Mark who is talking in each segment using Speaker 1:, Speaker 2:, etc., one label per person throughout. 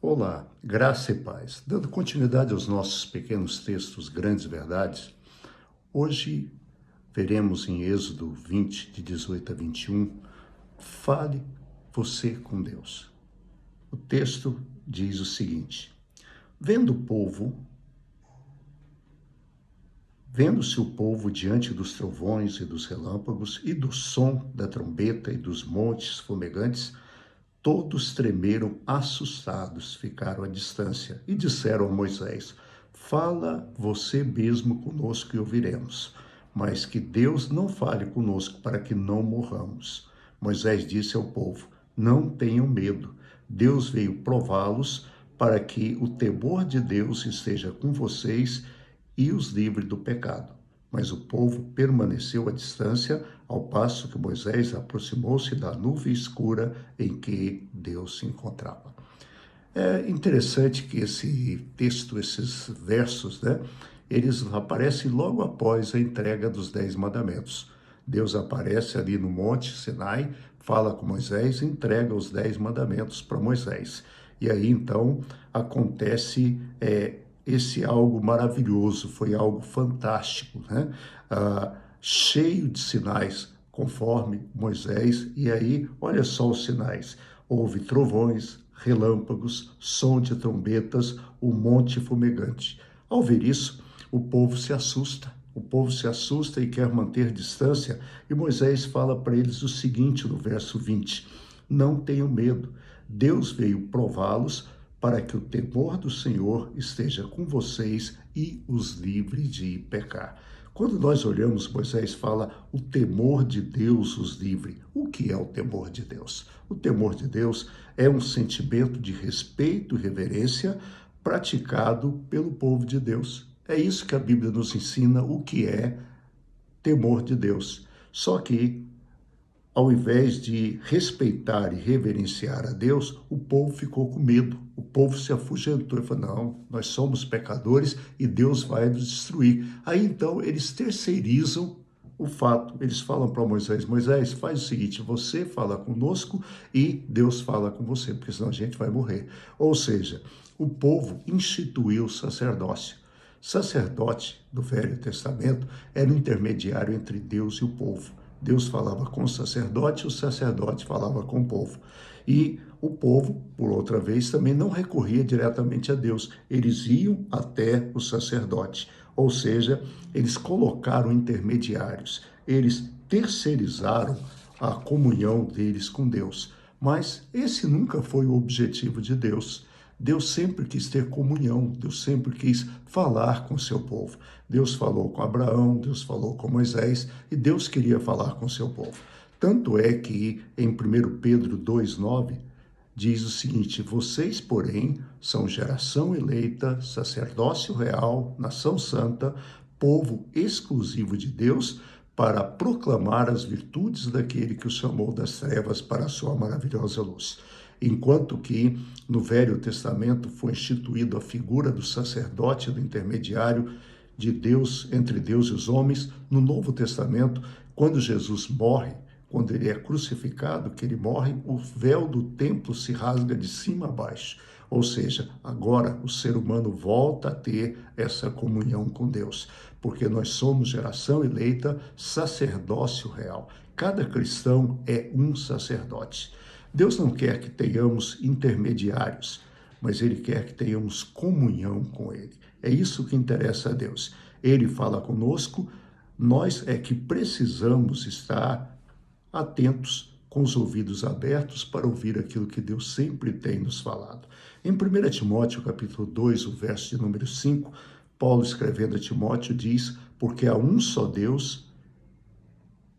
Speaker 1: Olá, graça e paz. Dando continuidade aos nossos pequenos textos, Grandes Verdades, hoje veremos em Êxodo 20, de 18 a 21, fale você com Deus. O texto diz o seguinte: Vendo-se o povo diante dos trovões e dos relâmpagos e do som da trombeta e dos montes fumegantes, todos tremeram assustados, ficaram à distância e disseram a Moisés: fala você mesmo conosco e ouviremos, mas que Deus não fale conosco para que não morramos. Moisés disse ao povo: não tenham medo, Deus veio prová-los para que o temor de Deus esteja com vocês e os livre do pecado. Mas o povo permaneceu à distância, ao passo que Moisés aproximou-se da nuvem escura em que Deus se encontrava. É interessante que esse texto, esses versos, eles aparecem logo após a entrega dos 10 mandamentos. Deus aparece ali no Monte Sinai, fala com Moisés e entrega os 10 mandamentos para Moisés. E aí, então, acontece esse algo maravilhoso, foi algo fantástico, cheio de sinais, conforme Moisés. E aí, olha só os sinais: houve trovões, relâmpagos, som de trombetas, o monte fumegante. Ao ver isso, o povo se assusta. O povo se assusta e quer manter distância. E Moisés fala para eles o seguinte no verso 20: não tenham medo, Deus veio prová-los para que o temor do Senhor esteja com vocês e os livre de pecar. Quando nós olhamos, Moisés fala: o temor de Deus os livre. O que é o temor de Deus? O temor de Deus é um sentimento de respeito e reverência praticado pelo povo de Deus. É isso que a Bíblia nos ensina, o que é temor de Deus. Só que, ao invés de respeitar e reverenciar a Deus, o povo ficou com medo. O povo se afugentou e falou: não, nós somos pecadores e Deus vai nos destruir. Aí então eles terceirizam o fato. Eles falam para Moisés: Moisés, faz o seguinte, você fala conosco e Deus fala com você, porque senão a gente vai morrer. Ou seja, o povo instituiu o sacerdócio. Sacerdote do Velho Testamento era o intermediário entre Deus e o povo. Deus falava com o sacerdote falava com o povo. E o povo, por outra vez, também não recorria diretamente a Deus. Eles iam até o sacerdote, ou seja, eles colocaram intermediários, eles terceirizaram a comunhão deles com Deus. Mas esse nunca foi o objetivo de Deus. Deus sempre quis ter comunhão, Deus sempre quis falar com o seu povo. Deus falou com Abraão, Deus falou com Moisés e Deus queria falar com o seu povo. Tanto é que em 1 Pedro 2,9 diz o seguinte: vocês, porém, são geração eleita, sacerdócio real, nação santa, povo exclusivo de Deus, para proclamar as virtudes daquele que o chamou das trevas para a sua maravilhosa luz. Enquanto que no Velho Testamento foi instituída a figura do sacerdote, do intermediário de Deus, entre Deus e os homens, no Novo Testamento, quando Jesus morre, quando ele é crucificado, que ele morre, o véu do templo se rasga de cima a baixo. Ou seja, agora o ser humano volta a ter essa comunhão com Deus, porque nós somos geração eleita, sacerdócio real. Cada cristão é um sacerdote. Deus não quer que tenhamos intermediários, mas Ele quer que tenhamos comunhão com Ele. É isso que interessa a Deus. Ele fala conosco, nós é que precisamos estar atentos, com os ouvidos abertos para ouvir aquilo que Deus sempre tem nos falado. Em 1 Timóteo, capítulo 2, o verso de número 5, Paulo, escrevendo a Timóteo, diz: porque há um só Deus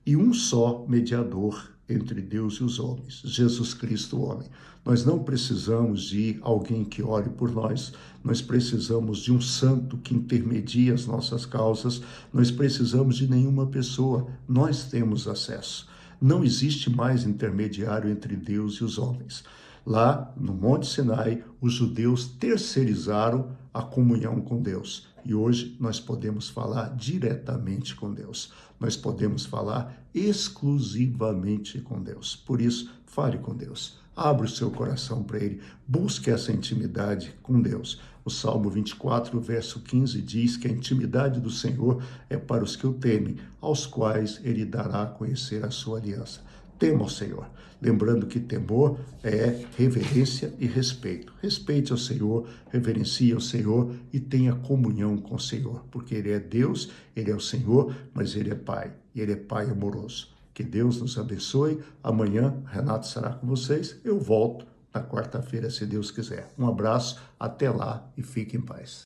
Speaker 1: e um só mediador entre Deus e os homens, Jesus Cristo, o homem. Nós não precisamos de alguém que ore por nós, nós precisamos de um santo que intermedie as nossas causas, nós precisamos de nenhuma pessoa, nós temos acesso. Não existe mais intermediário entre Deus e os homens. Lá no Monte Sinai, os judeus terceirizaram a comunhão com Deus. E hoje nós podemos falar diretamente com Deus. Nós podemos falar exclusivamente com Deus. Por isso, fale com Deus. Abre o seu coração para Ele, busque essa intimidade com Deus. O Salmo 24, verso 15 diz que a intimidade do Senhor é para os que o temem, aos quais Ele dará a conhecer a sua aliança. Tema ao Senhor, lembrando que temor é reverência e respeito. Respeite ao Senhor, reverencie ao Senhor e tenha comunhão com o Senhor, porque Ele é Deus, Ele é o Senhor, mas Ele é Pai, e Ele é Pai amoroso. Que Deus nos abençoe. Amanhã, Renato estará com vocês. Eu volto na quarta-feira, se Deus quiser. Um abraço, até lá e fique em paz.